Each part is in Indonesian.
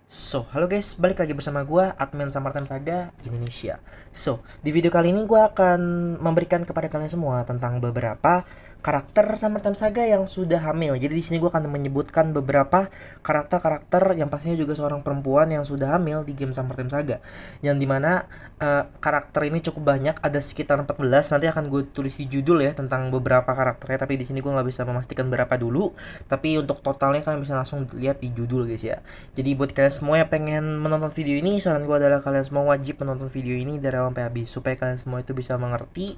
Halo guys, balik lagi bersama gua, admin Summertime Saga Indonesia. Di video kali ini gua akan memberikan kepada kalian semua tentang beberapa karakter Summertime Saga yang sudah hamil. Jadi di sini gua akan menyebutkan beberapa karakter-karakter yang pastinya juga seorang perempuan yang sudah hamil di game Summertime Saga. Yang dimana karakter ini cukup banyak, ada sekitar 14. Nanti akan gue tulis di judul ya tentang beberapa karakternya, tapi di sini gue nggak bisa memastikan berapa dulu. Tapi untuk totalnya kalian bisa langsung lihat di judul guys ya. Jadi buat kalian semua yang pengen menonton video ini, saran gue adalah kalian semua wajib menonton video ini dari awal sampai habis supaya kalian semua itu bisa mengerti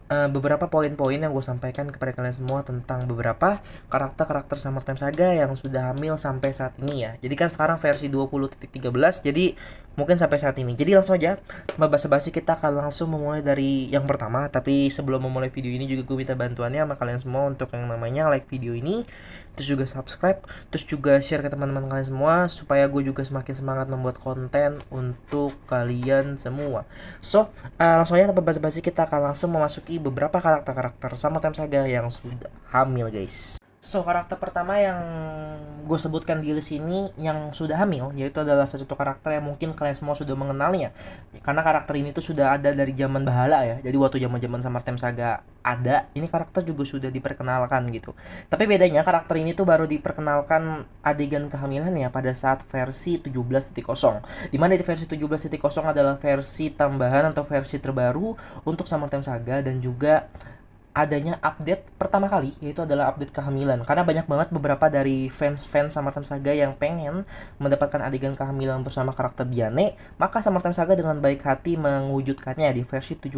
beberapa poin-poin yang gue sampaikan kepada kalian semua tentang beberapa karakter-karakter Summertime Saga yang sudah hamil sampai saat ini ya. Jadi kan sekarang versi 20.13, jadi mungkin sampai saat ini. Jadi langsung aja, basa-basi kita akan langsung memulai dari yang pertama. Tapi sebelum memulai video ini juga gue minta bantuannya sama kalian semua untuk yang namanya like video ini, terus juga subscribe, terus juga share ke teman-teman kalian semua supaya gue juga semakin semangat membuat konten untuk kalian semua. Langsung aja tanpa basa-basi kita akan langsung memasuki beberapa karakter-karakter Summertime Saga yang sudah hamil guys. Karakter pertama yang gue sebutkan di list ini yang sudah hamil, yaitu adalah satu karakter yang mungkin kalian semua sudah mengenalnya. Karena karakter ini tuh sudah ada dari zaman Bahala ya. Jadi waktu zaman-zaman Summertime Saga ada, ini karakter juga sudah diperkenalkan gitu. Tapi bedanya karakter ini tuh baru diperkenalkan adegan kehamilannya pada saat versi 17.0. Dimana di versi 17.0 adalah versi tambahan atau versi terbaru untuk Summertime Saga, dan juga adanya update pertama kali, yaitu adalah update kehamilan. Karena banyak banget beberapa dari fans-fans Summertime Saga yang pengen mendapatkan adegan kehamilan bersama karakter Diane, maka Summertime Saga dengan baik hati mewujudkannya di versi 17.0,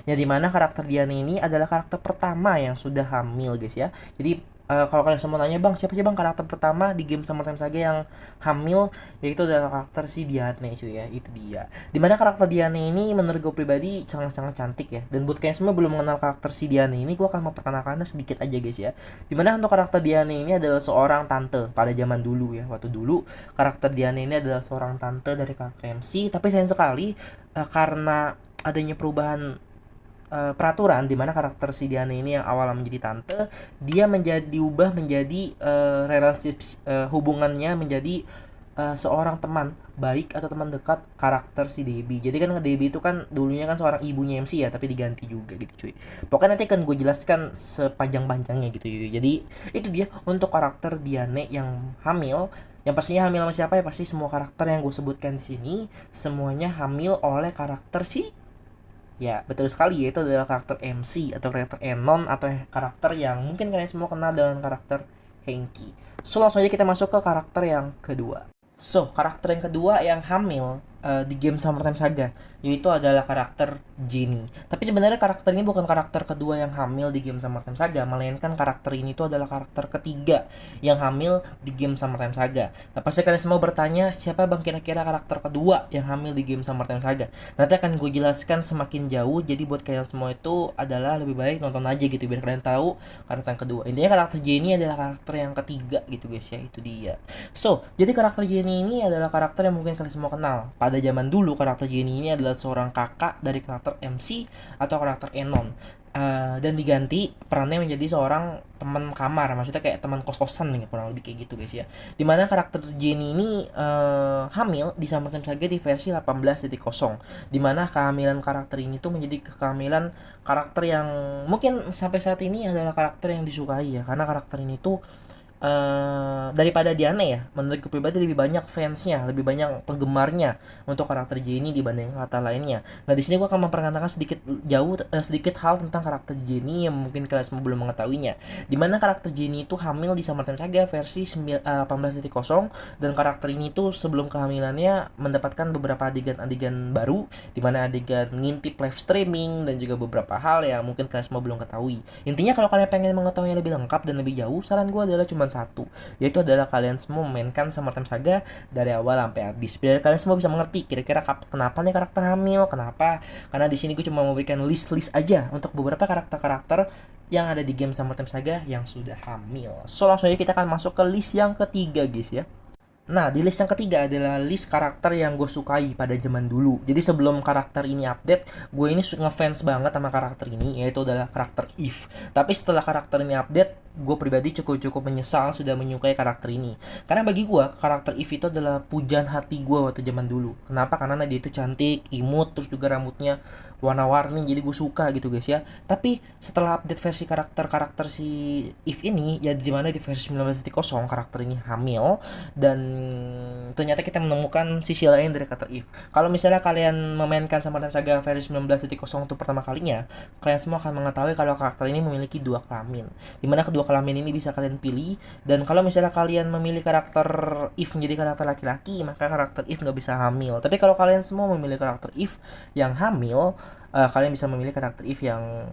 yang dimana karakter Diane ini adalah karakter pertama yang sudah hamil guys ya. Jadi kalau kalian semua nanya, bang siapa sih bang karakter pertama di game Summertime Saga yang hamil, yaitu adalah karakter si Diane cuy ya. Itu dia, dimana karakter Diane ini menurut gue pribadi sangat-sangat cantik ya. Dan buat kalian semua belum mengenal karakter si Diane ini, gue akan memperkenalkannya sedikit aja guys ya. Dimana untuk karakter Diane ini adalah seorang tante pada zaman dulu ya. Waktu dulu karakter Diane ini adalah seorang tante dari karakter MC. Tapi sayang sekali karena adanya perubahan peraturan, di mana karakter si Diana ini yang awalnya menjadi tante, dia diubah menjadi relationship, hubungannya menjadi seorang teman baik atau teman dekat karakter si Debbie. Jadi kan Debbie itu kan dulunya kan seorang ibunya MC ya, tapi diganti juga gitu cuy. Pokoknya nanti akan gue jelaskan sepanjang-panjangnya gitu. Jadi itu dia untuk karakter Diane yang hamil. Yang pastinya hamil sama siapa ya? Pasti semua karakter yang gue sebutkan di sini semuanya hamil oleh karakter si, ya betul sekali, yaitu adalah karakter MC atau karakter Enon, atau karakter yang mungkin kalian semua kenal dengan karakter Henki. Langsung aja kita masuk ke karakter yang kedua. Karakter yang kedua yang hamil di game Summertime Saga, yaitu adalah karakter Jenny. Tapi sebenarnya karakter ini bukan karakter kedua yang hamil di game Summertime Saga, melainkan karakter ini tuh adalah karakter ketiga yang hamil di game Summertime Saga. Nah pasti kalian semua bertanya, siapa bang kira-kira karakter kedua yang hamil di game Summertime Saga? Nanti akan gue jelaskan semakin jauh. Jadi buat kalian semua itu adalah lebih baik nonton aja gitu biar kalian tahu karakter yang kedua. Intinya karakter Jenny adalah karakter yang ketiga gitu guys ya. Itu dia. Jadi karakter Jenny ini adalah karakter yang mungkin kalian semua kenal. Pada zaman dulu karakter Jenny ini adalah seorang kakak dari karakter MC atau karakter Enon. Dan diganti perannya menjadi seorang teman kamar, maksudnya kayak teman kos-kosan nih, kurang lebih kayak gitu guys ya. Dimana karakter Jenny ini hamil di Summertime Saga di versi 18.0, dimana kehamilan karakter ini tuh menjadi kehamilan karakter yang mungkin sampai saat ini adalah karakter yang disukai ya. Karena karakter ini tuh daripada Diane ya, menurut gue pribadi lebih banyak fansnya, lebih banyak penggemarnya untuk karakter Jenny dibanding karakter lainnya. Nah di sini gue akan memperkenalkan sedikit hal tentang karakter Jenny yang mungkin kalian semua belum mengetahuinya. Dimana karakter Jenny itu hamil di Summertime Saga versi 18.0, dan karakter ini tuh sebelum kehamilannya mendapatkan beberapa adegan-adegan baru, dimana adegan ngintip live streaming dan juga beberapa hal yang mungkin kalian semua belum ketahui. Intinya kalau kalian pengen mengetahui lebih lengkap dan lebih jauh, saran gue adalah cuma satu, yaitu adalah kalian semua memainkan Summertime Saga dari awal sampai habis biar kalian semua bisa mengerti kira-kira kenapa nih karakter hamil, kenapa. Karena di sini gue cuma memberikan list aja untuk beberapa karakter-karakter yang ada di game Summertime Saga yang sudah hamil. Langsung aja kita akan masuk ke list yang ketiga guys ya. Nah, di list yang ketiga adalah list karakter yang gue sukai pada zaman dulu. Jadi sebelum karakter ini update, gue ini ngefans banget sama karakter ini, yaitu adalah karakter Eve. Tapi setelah karakter ini update, gue pribadi cukup menyesal sudah menyukai karakter ini. Karena bagi gue, karakter Eve itu adalah pujaan hati gue waktu zaman dulu. Kenapa? Karena dia itu cantik, imut, terus juga rambutnya warna-warni, jadi gue suka gitu guys ya. Tapi setelah update versi karakter si Eve ini, ya dimana di versi 19.0 karakter ini hamil, dan ternyata kita menemukan sisi lain dari karakter Eve. Kalau misalnya kalian memainkan Summer Time Saga versi 19.0 untuk pertama kalinya, kalian semua akan mengetahui kalau karakter ini memiliki dua kelamin. Dimana kedua kelamin ini bisa kalian pilih, dan kalau misalnya kalian memilih karakter Eve menjadi karakter laki-laki, maka karakter Eve nggak bisa hamil. Tapi kalau kalian semua memilih karakter Eve yang hamil, kalian bisa memilih karakter Eve yang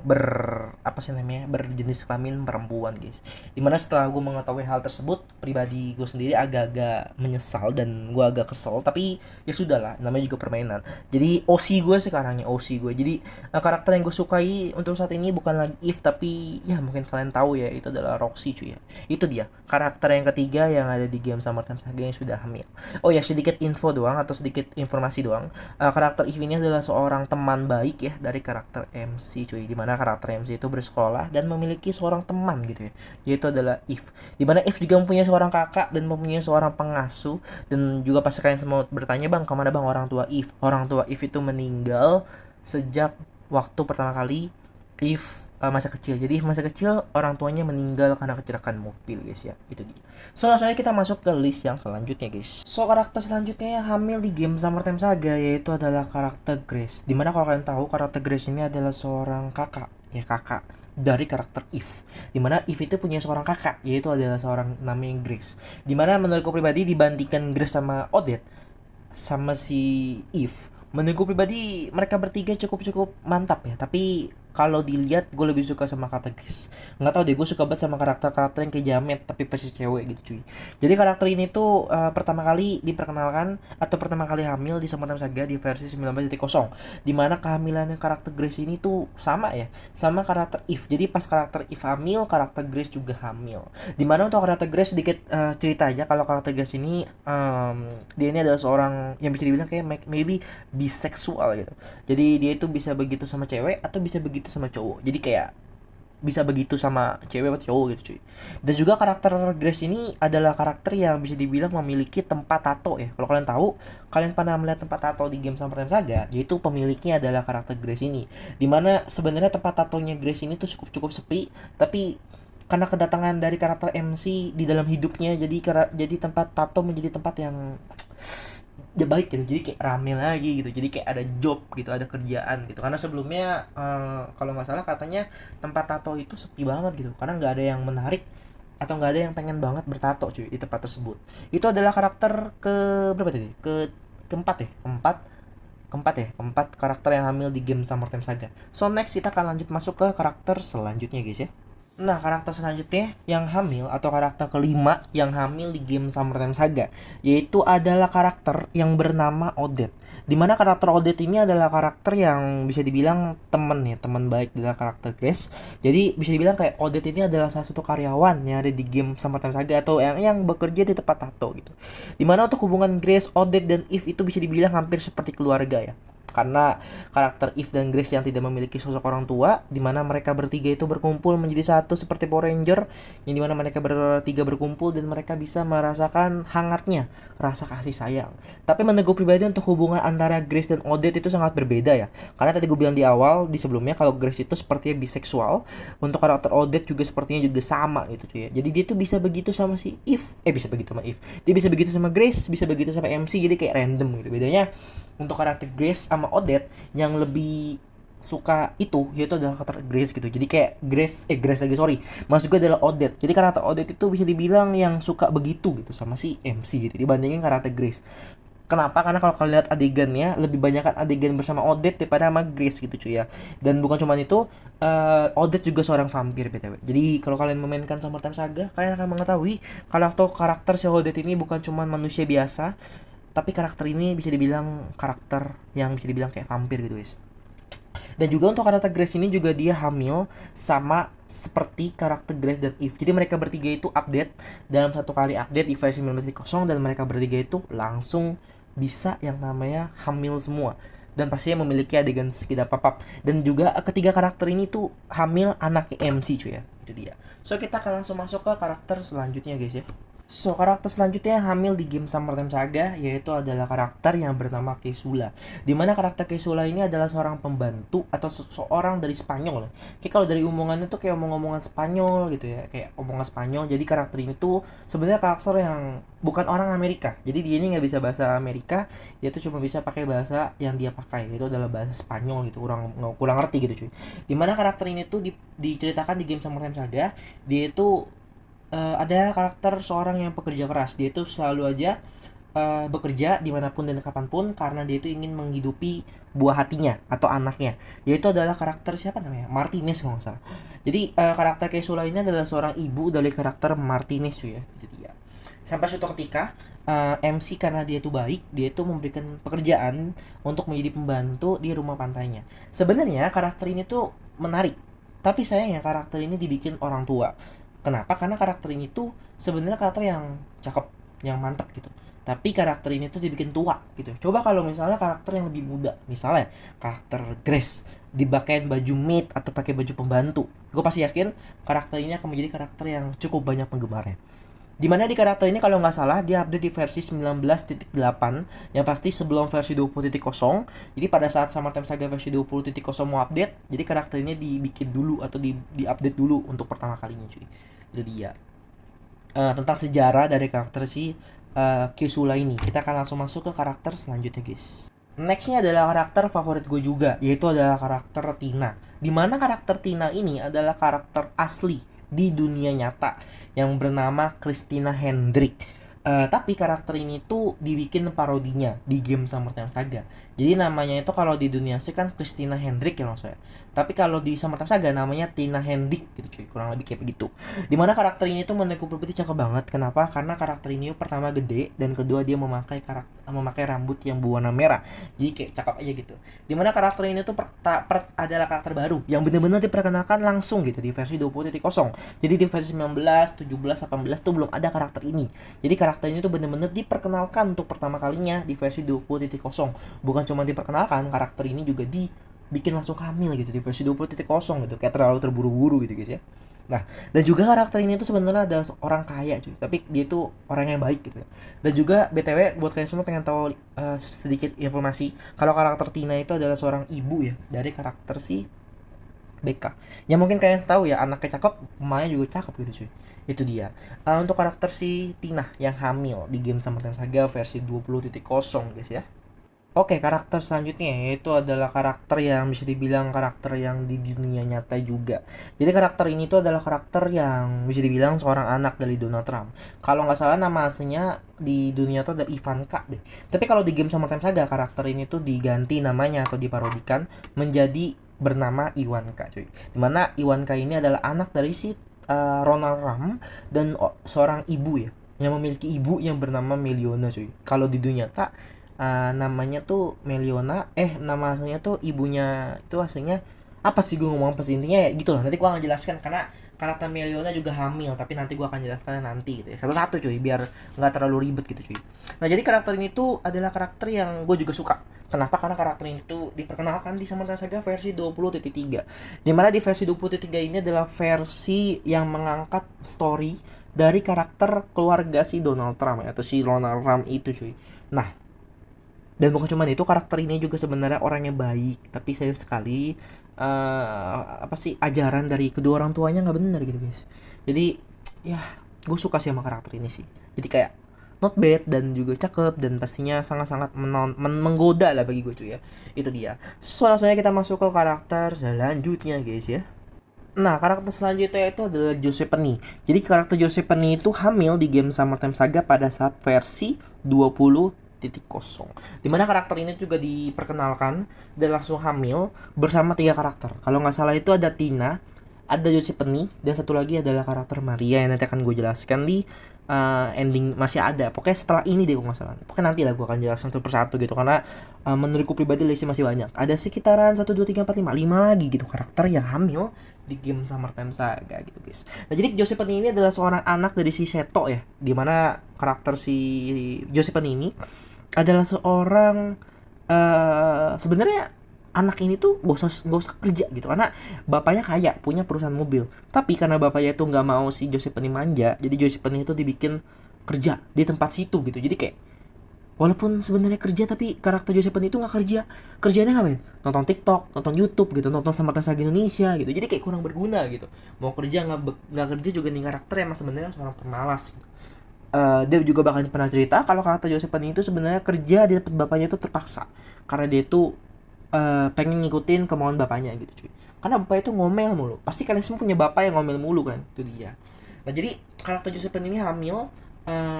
berjenis kelamin perempuan guys. Dimana setelah gue mengetahui hal tersebut, pribadi gue sendiri agak-agak menyesal dan gue agak kesel, tapi ya sudahlah, namanya juga permainan. Jadi OC gue sekarang ya, OC gue. Jadi karakter yang gue sukai untuk saat ini bukan lagi Eve, tapi ya mungkin kalian tahu ya, itu adalah Roxy cuy ya. Itu dia karakter yang ketiga yang ada di game Summer Time Saga yang sudah hamil. Oh ya, sedikit info doang atau sedikit informasi doang. Karakter Eve ini adalah seorang teman baik ya dari karakter MC cuy, dimana karakter MC itu bersekolah dan memiliki seorang teman gitu ya, yaitu adalah Eve. Dimana Eve juga mempunyai seorang kakak dan mempunyai seorang pengasuh. Dan juga pasti kalian semua bertanya, bang kemana bang orang tua Eve? Orang tua Eve itu meninggal sejak waktu pertama kali Eve masa kecil. Jadi masa kecil orang tuanya meninggal karena kecelakaan mobil guys ya. Itu dia. So langsung aja kita masuk ke list yang selanjutnya guys. So karakter selanjutnya yang hamil di game Summer Time Saga yaitu adalah karakter Grace. Dimana kalau kalian tahu karakter Grace ini adalah seorang kakak dari karakter Eve. Dimana Eve itu punya seorang kakak, yaitu adalah seorang namanya Grace. Dimana menurutku pribadi dibandingkan Grace sama Odette sama si Eve, menurutku pribadi mereka bertiga cukup mantap ya. Tapi kalau dilihat gue lebih suka sama karakter Grace. Nggak tahu deh, gue suka banget sama karakter yang kayak Jamet tapi versi cewek gitu cuy. Jadi karakter ini tuh pertama kali diperkenalkan atau pertama kali hamil di Summer Time Saga di versi 19.0, dimana kehamilannya karakter Grace ini tuh sama ya sama karakter Eve. Jadi pas karakter Eve hamil, karakter Grace juga hamil. Dimana untuk karakter Grace sedikit cerita aja. Kalau karakter Grace ini dia ini adalah seorang yang bisa dibilang kayak maybe biseksual gitu. Jadi dia itu bisa begitu sama cewek atau bisa begitu sama cowok. Jadi kayak bisa begitu sama cewek atau cowok gitu cuy. Dan juga karakter Grace ini adalah karakter yang bisa dibilang memiliki tempat tato ya. Kalau kalian tahu, kalian pernah melihat tempat tato di game Summer Time Saga, yaitu pemiliknya adalah karakter Grace ini. Dimana sebenarnya tempat tatonya Grace ini tuh cukup sepi, tapi karena kedatangan dari karakter MC di dalam hidupnya, jadi tempat tato menjadi tempat yang ya baik gitu. Jadi kayak rame lagi gitu, jadi kayak ada job gitu, ada kerjaan gitu. Karena sebelumnya kalau nggak salah katanya tempat tato itu sepi banget gitu, karena nggak ada yang menarik atau nggak ada yang pengen banget bertato cuy di tempat tersebut. Itu adalah karakter ke berapa tadi, keempat karakter yang hamil di game Summer Time Saga. So next kita akan lanjut masuk ke karakter selanjutnya guys ya. Nah, karakter selanjutnya yang hamil atau karakter kelima yang hamil di game Summer Time Saga yaitu adalah karakter yang bernama Odette. Dimana karakter Odette ini adalah karakter yang bisa dibilang temen baik dari karakter Grace. Jadi bisa dibilang kayak Odette ini adalah salah satu karyawan yang ada di game Summer Time Saga atau yang bekerja di tempat tato gitu. Dimana untuk hubungan Grace, Odette, dan Eve itu bisa dibilang hampir seperti keluarga ya. Karena karakter Eve dan Grace yang tidak memiliki sosok orang tua, di mana mereka bertiga itu berkumpul menjadi satu seperti Power Ranger, yang dimana mereka bertiga berkumpul dan mereka bisa merasakan hangatnya rasa kasih sayang. Tapi menurut gue pribadi untuk hubungan antara Grace dan Odette itu sangat berbeda ya. Karena tadi gue bilang di awal, di sebelumnya, kalau Grace itu sepertinya biseksual, untuk karakter Odette juga sepertinya juga sama gitu cuy ya. Jadi dia tuh bisa begitu sama si Eve, bisa begitu sama Eve, dia bisa begitu sama Grace, bisa begitu sama MC, jadi kayak random gitu. Bedanya untuk karakter Grace sama Odette, yang lebih suka itu yaitu adalah karakter Grace gitu. Jadi kayak Grace lagi sorry, maksud gue adalah Odette. Jadi karakter Odette itu bisa dibilang yang suka begitu gitu sama si MC gitu dibandingin karakter Grace. Kenapa? Karena kalau kalian lihat adegannya, lebih banyak kan adegan bersama Odette daripada sama Grace gitu cuy ya. Dan bukan cuma itu, Odette juga seorang vampir BTW. Jadi kalau kalian memainkan Summer Time Saga, kalian akan mengetahui kalau karakter si Odette ini bukan cuma manusia biasa, tapi karakter ini bisa dibilang karakter yang bisa dibilang kayak vampir gitu guys. Dan juga untuk karakter Grace ini juga dia hamil sama seperti karakter Grace dan Eve. Jadi mereka bertiga itu update dalam satu kali update di versi 19.0, dan mereka bertiga itu langsung bisa yang namanya hamil semua. Dan pastinya memiliki adegan sekitar papap. Dan juga ketiga karakter ini tuh hamil anak MC cuy ya. Itu dia. So kita akan langsung masuk ke karakter selanjutnya guys ya. So, karakter selanjutnya yang hamil di game Summertime Saga yaitu adalah karakter yang bernama Kesula. Dimana karakter Kesula ini adalah seorang pembantu atau seorang dari Spanyol. Kayak kalau dari omongannya tuh kayak omong-omongan Spanyol gitu ya, kayak omongan Spanyol. Jadi karakter ini tuh sebenarnya karakter yang bukan orang Amerika. Jadi dia ini nggak bisa bahasa Amerika, dia tuh cuma bisa pakai bahasa yang dia pakai, itu adalah bahasa Spanyol gitu. Kurang ngerti gitu cuy. Dimana karakter ini tuh diceritakan di game Summertime Saga, dia itu ada karakter seorang yang pekerja keras. Dia itu selalu aja bekerja dimanapun dan kapanpun karena dia itu ingin menghidupi buah hatinya atau anaknya. Yaitu adalah karakter siapa namanya? Martinez kalau nggak salah. Jadi karakter Kesula ini adalah seorang ibu dari karakter Martinez ya. Jadi ya. Sampai suatu ketika MC karena dia itu baik, dia itu memberikan pekerjaan untuk menjadi pembantu di rumah pantainya. Sebenarnya karakter ini tuh menarik, tapi sayangnya karakter ini dibikin orang tua. Kenapa? Karena karakter ini tuh sebenarnya karakter yang cakep, yang mantap gitu. Tapi karakter ini tuh dibikin tua gitu. Coba kalau misalnya karakter yang lebih muda, misalnya karakter Grace dipakein baju maid atau pakai baju pembantu, gue pasti yakin karakter ini akan menjadi karakter yang cukup banyak penggemarnya. Dimana di karakter ini kalau nggak salah dia update di versi 19.8, yang pasti sebelum versi 20.0. Jadi pada saat Summertime Saga versi 20.0 mau update, jadi karakter ini dibikin dulu atau di update dulu untuk pertama kalinya cuy. Itu dia tentang sejarah dari karakter si Kesula ini. Kita akan langsung masuk ke karakter selanjutnya guys. Nextnya adalah karakter favorit gue juga, yaitu adalah karakter Tina. Dimana karakter Tina ini adalah karakter asli di dunia nyata yang bernama Christina Hendrik. Tapi karakter ini tuh dibikin parodinya di game Summertime Saga. Jadi namanya itu kalau di dunia sih kan Christina Hendrik ya maksudnya. Tapi kalau di Summertime Saga namanya Tina Hendrik gitu cuy, kurang lebih kayak begitu. Dimana karakter ini tuh menurut gue pribadi cakep banget. Kenapa? Karena karakter ini pertama gede, dan kedua dia memakai rambut yang berwarna merah. Jadi kayak cakep aja gitu. Dimana karakter ini tuh adalah karakter baru yang benar-benar diperkenalkan langsung gitu di versi 20.0. Jadi di versi 19, 17, 18 tuh belum ada karakter ini. Jadi karakter ini tuh benar-benar diperkenalkan untuk pertama kalinya di versi 20.0. Bukan cuma diperkenalkan, karakter ini juga dibikin langsung hamil gitu di versi 20.0 gitu. Kayak terlalu terburu-buru gitu guys ya. Nah, dan juga karakter ini tuh sebenarnya adalah orang kaya cuy, tapi dia tuh orang yang baik gitu. Dan juga BTW buat kalian semua pengen tahu sedikit informasi, kalau karakter Tina itu adalah seorang ibu ya dari karakter si BK. Ya mungkin kalian tahu ya, anaknya cakep, emaknya juga cakep gitu cuy. Itu dia. Untuk karakter si Tina yang hamil di game Summertime Saga versi 20.0 guys ya. Oke, karakter selanjutnya yaitu adalah karakter yang bisa dibilang karakter yang di dunia nyata juga. Jadi karakter ini tuh adalah karakter yang bisa dibilang seorang anak dari Donald Trump. Kalau nggak salah nama aslinya di dunia tuh ada Ivanka deh. Tapi kalau di game Summertime Saga karakter ini tuh diganti namanya atau diparodikan menjadi bernama Ivanka cuy. Dimana Ivanka ini adalah anak dari si Ronald Trump dan seorang ibu ya, yang memiliki ibu yang bernama Meliona cuy. Kalau di dunia nyata namanya tuh Meliona, nama aslinya tuh ibunya itu aslinya apa sih, gue ngomong pas intinya ya gitu lah. Nanti gue akan jelaskan karena karakter Meliona juga hamil, tapi nanti gue akan jelaskan nanti gitu ya, satu-satu cuy, biar nggak terlalu ribet gitu cuy. Nah jadi karakter ini tuh adalah karakter yang gue juga suka. Kenapa? Karena karakter ini tuh diperkenalkan di Summertime Saga versi 20.3. Dimana di versi 20.3 ini adalah versi yang mengangkat story dari karakter keluarga si Donald Trump atau si Ronald Trump itu cuy. Nah, dan bukan cuma itu, karakter ini juga sebenarnya orangnya baik, tapi sayang sekali ajaran dari kedua orang tuanya nggak benar gitu guys. Jadi ya gue suka sih sama karakter ini sih. Jadi kayak not bad dan juga cakep dan pastinya sangat-sangat menggoda lah bagi gue cuy ya. Itu dia. So langsung aja kita masuk ke karakter selanjutnya guys ya. Nah, karakter selanjutnya itu adalah Josephine. Jadi karakter Josephine itu hamil di game Summertime Saga pada saat versi 20.0. Dimana karakter ini juga diperkenalkan dan langsung hamil bersama 3 karakter. Kalau nggak salah itu ada Tina, ada Giuseppe dan satu lagi adalah karakter Maria yang nanti akan gue jelaskan di ending. Masih ada pokoknya setelah ini deh, gue nggak salah, pokoknya nanti lah gue akan jelaskan satu persatu gitu, karena menurutku pribadi listnya masih banyak, ada sekitaran 1 2 3 4 5 lagi gitu karakter yang hamil di game Summertime Saga gitu guys. Nah jadi Giuseppe ini adalah seorang anak dari si Seto ya, dimana karakter si Giuseppe ini adalah seorang sebenarnya anak ini tuh gak usah kerja gitu, karena bapaknya kaya punya perusahaan mobil, tapi karena bapaknya itu nggak mau si Giuseppe manja, jadi Giuseppe itu dibikin kerja di tempat situ gitu. Jadi kayak walaupun sebenarnya kerja, tapi karakter Giuseppe itu nggak kerja, kerjanya ngapain, nonton TikTok, nonton YouTube gitu, nonton Summertime Saga Indonesia gitu. Jadi kayak kurang berguna gitu, mau kerja nggak kerja juga nih, karakter emang sebenarnya seorang pemalas gitu. Dia juga bahkan pernah cerita kalau karakter Giuseppe itu sebenarnya kerja di tempat bapaknya itu terpaksa, karena dia itu pengen ngikutin kemauan bapaknya gitu cuy. Karena bapak itu ngomel mulu. Pasti kalian semua punya bapak yang ngomel mulu kan, itu dia. Nah jadi karakter Giuseppe ini hamil,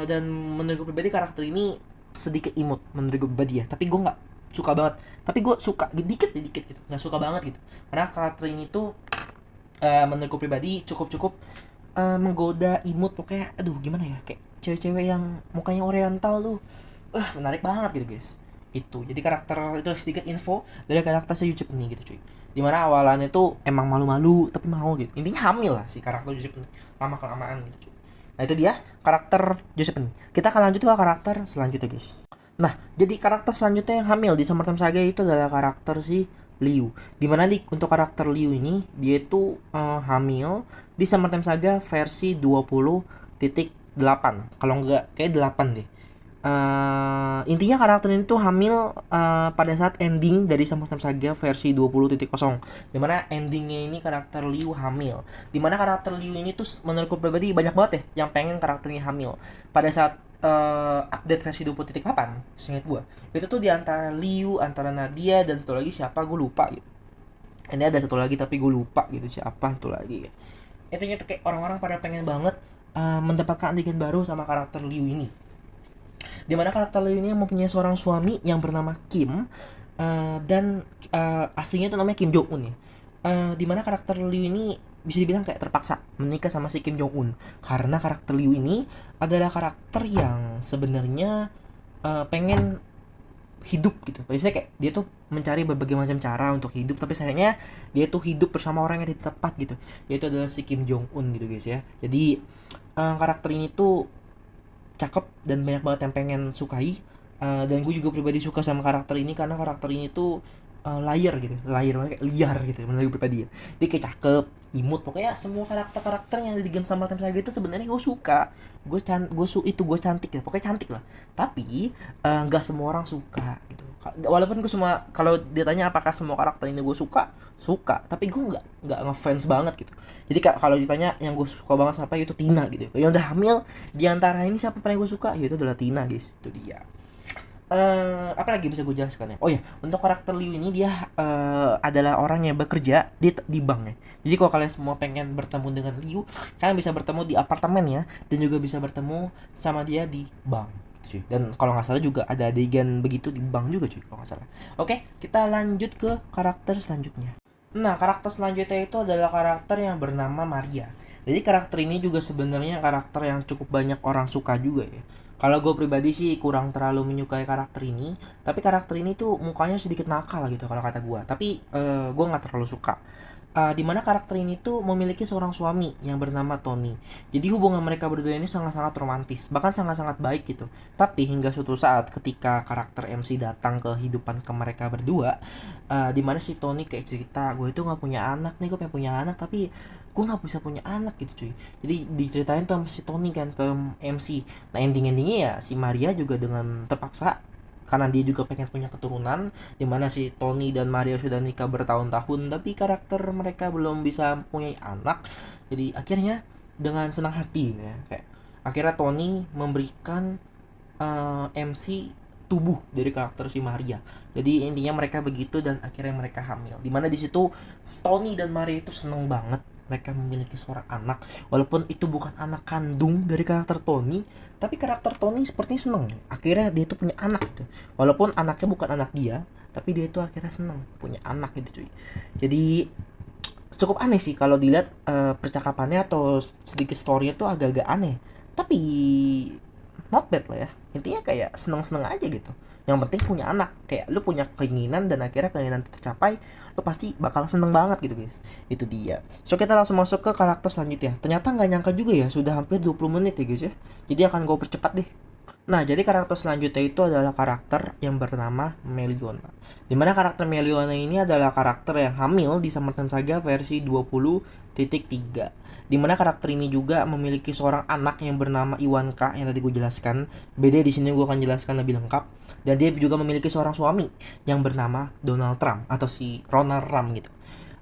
dan menurut gue pribadi karakter ini sedikit imut menurut gue pribadi ya. Tapi gue nggak suka banget. Tapi gue suka dikit gitu. Nggak suka banget gitu. Karena karakter ini tuh menurut gue pribadi cukup menggoda, imut, pokoknya aduh gimana ya, kayak cewek-cewek yang mukanya oriental tuh menarik banget gitu guys. Itu jadi karakter itu sedikit info dari karakter si Yucip nih gitu cuy, dimana awalannya tuh emang malu-malu tapi mau gitu, intinya hamil lah si karakter Yucip nih lama kelamaan gitu cuy. Nah itu dia karakter Joseph nih. Kita akan lanjut ke karakter selanjutnya guys. Nah jadi karakter selanjutnya yang hamil di Summertime Saga itu adalah karakter si Liu, dimana untuk karakter Liu ini dia itu hamil di Summertime Saga versi 20.8, kalau enggak kayak 8 deh. Intinya karakter ini tuh hamil pada saat ending dari Summertime Saga versi 20.0, dimana endingnya ini karakter Liu hamil, dimana karakter Liu ini tuh menurutku pribadi banyak banget ya yang pengen karakternya hamil pada saat update versi 20.8. Seingat gue itu tuh diantara Liu, antara Nadia, dan satu lagi siapa gue lupa gitu. Ini ada satu lagi tapi gue lupa gitu siapa satu lagi ya. Intinya tuh kayak orang-orang pada pengen banget mendapatkan adegan baru sama karakter Liu ini, dimana karakter Liu ini mempunyai seorang suami yang bernama Kim, dan aslinya itu namanya Kim Jong Un ya. Dimana karakter Liu ini bisa dibilang kayak terpaksa menikah sama si Kim Jong Un, karena karakter Liu ini adalah karakter yang sebenarnya pengen hidup gitu. Biasanya kayak dia tuh mencari berbagai macam cara untuk hidup, tapi sayangnya dia tuh hidup bersama orang yang tidak tepat gitu, yaitu adalah si Kim Jong Un gitu guys ya. Jadi karakter ini tuh cakep dan banyak banget yang pengen sukai, dan gue juga pribadi suka sama karakter ini karena karakter ini tuh liar gitu, kayak liar gitu menurut gue pribadi ya. Dia kayak cakep, imut, pokoknya semua karakter yang ada di game Summertime Saga itu sebenarnya gue suka. Gue cantik ya, pokoknya cantik lah. Tapi nggak semua orang suka gitu. Walaupun gue semua, kalau ditanya apakah semua karakter ini gue suka, tapi gue nggak ngefans banget gitu. Jadi kalau ditanya yang gue suka banget siapa, itu Tina gitu. Yang udah hamil di antara ini siapa paling gue suka, yaitu adalah Tina guys, itu dia. Apa lagi bisa gue jelaskan ya? Oh ya, untuk karakter Liu ini dia adalah orang yang bekerja di bank ya. Jadi kalau kalian semua pengen bertemu dengan Liu, kalian bisa bertemu di apartemen ya, dan juga bisa bertemu sama dia di bank cuy. Dan kalau nggak salah juga ada adegan begitu di bank juga cuy, kalau nggak salah. Oke, kita lanjut ke karakter selanjutnya. Nah, karakter selanjutnya itu adalah karakter yang bernama Maria. Jadi karakter ini juga sebenarnya karakter yang cukup banyak orang suka juga ya. Kalau gue pribadi sih kurang terlalu menyukai karakter ini, tapi karakter ini tuh mukanya sedikit nakal gitu kalau kata gue. Tapi gue nggak terlalu suka. Dimana karakter ini tuh memiliki seorang suami yang bernama Tony. Jadi hubungan mereka berdua ini sangat-sangat romantis, bahkan sangat-sangat baik gitu. Tapi hingga suatu saat ketika karakter MC datang ke kehidupan ke mereka berdua, dimana si Tony kayak cerita, gue itu nggak punya anak nih, gue pengen punya anak tapi gue nggak bisa punya anak gitu cuy. Jadi diceritain tuh si Tony kan ke MC. Nah endingnya ya si Maria juga dengan terpaksa, karena dia juga pengen punya keturunan, dimana si Tony dan Maria sudah nikah bertahun-tahun tapi karakter mereka belum bisa punya anak. Jadi akhirnya dengan senang hati ya, kayak akhirnya Tony memberikan MC tubuh dari karakter si Maria. Jadi intinya mereka begitu dan akhirnya mereka hamil. Dimana di situ Tony dan Maria itu seneng banget mereka memiliki seorang anak, walaupun itu bukan anak kandung dari karakter Tony, tapi karakter Tony sepertinya seneng akhirnya dia itu punya anak gitu, walaupun anaknya bukan anak dia, tapi dia itu akhirnya seneng punya anak gitu cuy. Jadi cukup aneh sih kalau dilihat percakapannya atau sedikit story-nya tuh agak-agak aneh. Tapi not bad lah ya. Intinya kayak seneng-seneng aja gitu. Yang penting punya anak, kayak lu punya keinginan dan akhirnya keinginan itu tercapai, lu pasti bakal seneng banget gitu guys. Itu dia. So kita langsung masuk ke karakter selanjutnya. Ternyata nggak nyangka juga ya, sudah hampir 20 menit ya guys ya. Jadi akan gue percepat deh. Nah, jadi karakter selanjutnya itu adalah karakter yang bernama Meliona. Dimana karakter Meliona ini adalah karakter yang hamil di Summertime Saga versi 20.3. Dimana karakter ini juga memiliki seorang anak yang bernama Iwanka yang tadi gue jelaskan. Beda di sini gue akan jelaskan lebih lengkap. Dan dia juga memiliki seorang suami yang bernama Donald Trump atau si Ronald Trump gitu.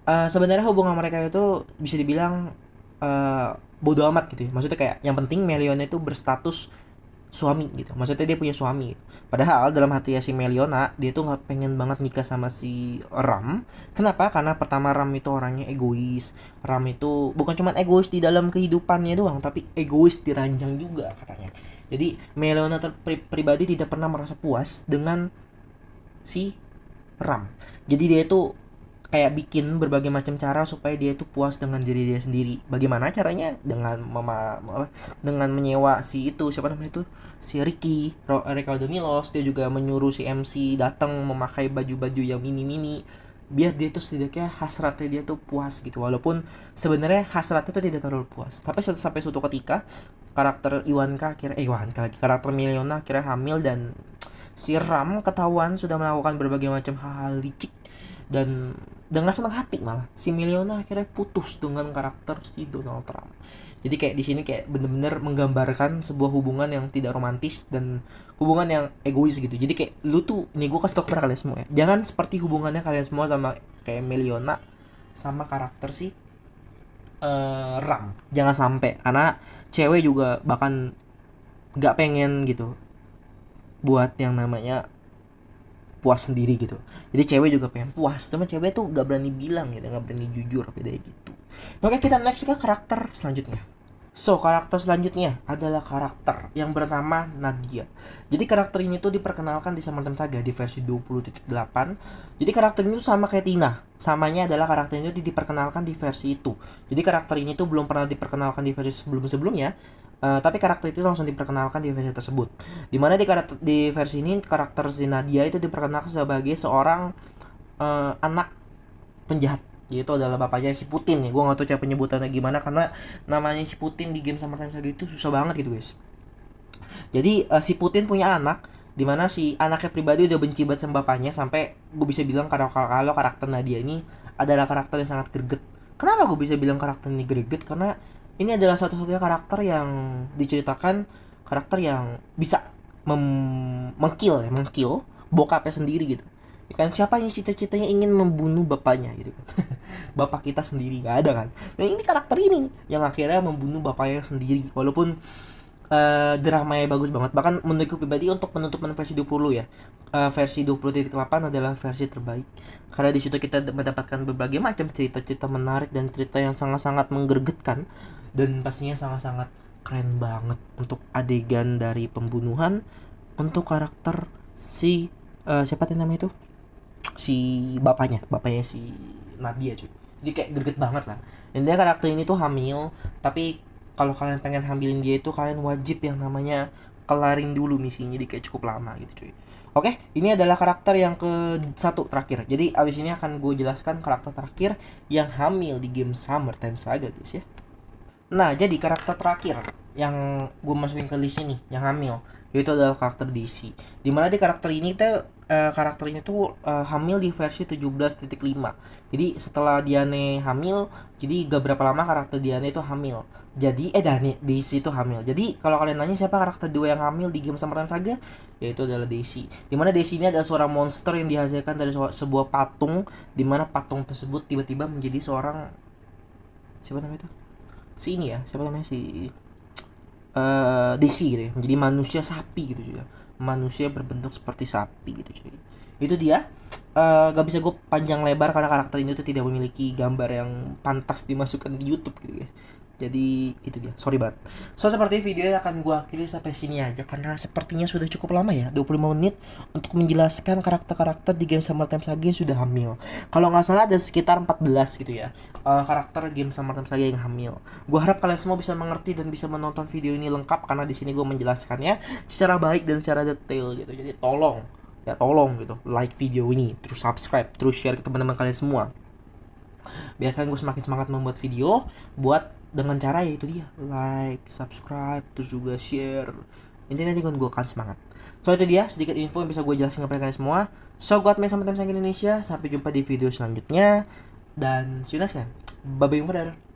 Sebenarnya hubungan mereka itu bisa dibilang bodo amat gitu ya. Maksudnya kayak yang penting Meliona itu berstatus suami gitu, maksudnya dia punya suami gitu. Padahal dalam hati si Meliona dia tuh nggak pengen banget nikah sama si Ram. Kenapa? Karena pertama Ram itu orangnya egois. Ram itu bukan cuma egois di dalam kehidupannya doang, tapi egois di ranjang juga katanya. Jadi Meliona pribadi tidak pernah merasa puas dengan si Ram. Jadi dia itu kayak bikin berbagai macam cara supaya dia itu puas dengan diri dia sendiri. Bagaimana caranya? Dengan dengan menyewa si itu, siapa namanya itu, si Ricardo Milos. Dia juga menyuruh si MC datang memakai baju-baju yang mini-mini biar dia tuh setidaknya hasratnya dia tuh puas gitu. Walaupun sebenarnya hasratnya tuh tidak terlalu puas. Tapi sampai suatu ketika karakter karakter Miliona akhirnya hamil dan si Ram ketahuan sudah melakukan berbagai macam hal-hal licik. Dan dengan senang hati malah si Miliona akhirnya putus dengan karakter si Donald Trump. Jadi kayak di sini kayak bener-bener menggambarkan sebuah hubungan yang tidak romantis dan hubungan yang egois gitu. Jadi kayak lu tuh, nih gue kasih tau kepada kalian semua ya, jangan seperti hubungannya kalian semua sama kayak Miliona sama karakter si Ram. Jangan sampai, karena cewek juga bahkan nggak pengen gitu buat yang namanya puas sendiri gitu. Jadi cewek juga pengen puas, cuma cewek tuh gak berani bilang gitu, gak berani jujur, beda gitu. Oke, kita next ke karakter selanjutnya. So, karakter selanjutnya adalah karakter yang bernama Nadia. Jadi karakter ini tuh diperkenalkan di Summertime Saga di versi 20.8. Jadi karakter ini tuh sama kayak Tina. Samanya adalah karakter ini tuh diperkenalkan di versi itu. Jadi karakter ini tuh belum pernah diperkenalkan di versi sebelum-sebelumnya. Tapi karakter itu langsung diperkenalkan di versi tersebut. Dimana di versi ini karakter si Nadia itu diperkenalkan sebagai seorang anak penjahat. Yaitu adalah bapaknya si Putin ya. Gue gak tau cara penyebutannya gimana karena namanya si Putin di game Summertime Saga itu susah banget gitu guys. Jadi si Putin punya anak, dimana si anaknya pribadi udah benci banget sama bapaknya, sampai gue bisa bilang kalau karakter Nadia ini adalah karakter yang sangat greget. Kenapa gue bisa bilang karakter ini greget? Karena ini adalah satu-satunya karakter yang diceritakan karakter yang bisa mengkill bokapnya sendiri gitu. Ya kan, siapa yang cita-citanya ingin membunuh bapaknya gitu kan. Bapak kita sendiri nggak ada kan. Nah ini karakter ini yang akhirnya membunuh bapaknya sendiri. Walaupun dramanya bagus banget. Bahkan menurutku pribadi untuk penutupan versi 20 ya, versi 20.8 adalah versi terbaik. Karena di situ kita mendapatkan berbagai macam cerita-cerita menarik dan cerita yang sangat-sangat menggergetkan dan pastinya sangat-sangat keren banget untuk adegan dari pembunuhan untuk karakter si siapa namanya itu? Si bapaknya si Nadia cuy. Jadi kayak greget banget lah. Dan dia karakter ini tuh hamil, tapi kalau kalian pengen hamilin dia itu kalian wajib yang namanya kelarin dulu misinya, jadi kayak cukup lama gitu cuy. Oke, ini adalah karakter yang ke satu terakhir. Jadi abis ini akan gue jelaskan karakter terakhir yang hamil di game Summertime Saga guys ya. Nah, jadi karakter terakhir yang gue masukin ke list ini yang hamil yaitu adalah karakter DC. Dimana di karakter ini tuh hamil di versi 17.5. Jadi setelah Diane hamil, jadi gak berapa lama karakter Diane itu hamil. Jadi DC itu hamil. Jadi kalau kalian nanya siapa karakter dua yang hamil di game Summertime Saga, yaitu adalah DC. Dimana DC ini adalah seorang monster yang dihasilkan dari sebuah patung, dimana patung tersebut tiba-tiba menjadi seorang, siapa namanya itu? Si ini ya, siapa namanya, si DC gitu ya, menjadi manusia sapi gitu juga, manusia berbentuk seperti sapi gitu cuy. Itu dia. Gak bisa gue panjang lebar karena karakter ini tuh tidak memiliki gambar yang pantas dimasukkan di YouTube gitu guys. Jadi itu dia, sorry banget. So seperti videonya akan gue akhiri sampai sini aja, karena sepertinya sudah cukup lama ya, 25 menit untuk menjelaskan karakter-karakter di game Summertime Saga yang sudah hamil. Kalau nggak salah ada sekitar 14 gitu ya, karakter game Summertime Saga yang hamil. Gue harap kalian semua bisa mengerti dan bisa menonton video ini lengkap, karena di sini gue menjelaskannya secara baik dan secara detail gitu. Jadi tolong gitu, like video ini, terus subscribe, terus share ke teman-teman kalian semua. Biarkan gue semakin semangat membuat video, buat dengan cara yaitu dia like, subscribe, terus juga share. Intinya nanti gue akan semangat. So itu dia sedikit info yang bisa gue jelasin kepada kalian semua. So gue Admin Summertime Saga Indonesia. Sampai jumpa di video selanjutnya, dan see you next time. Bye bye brother.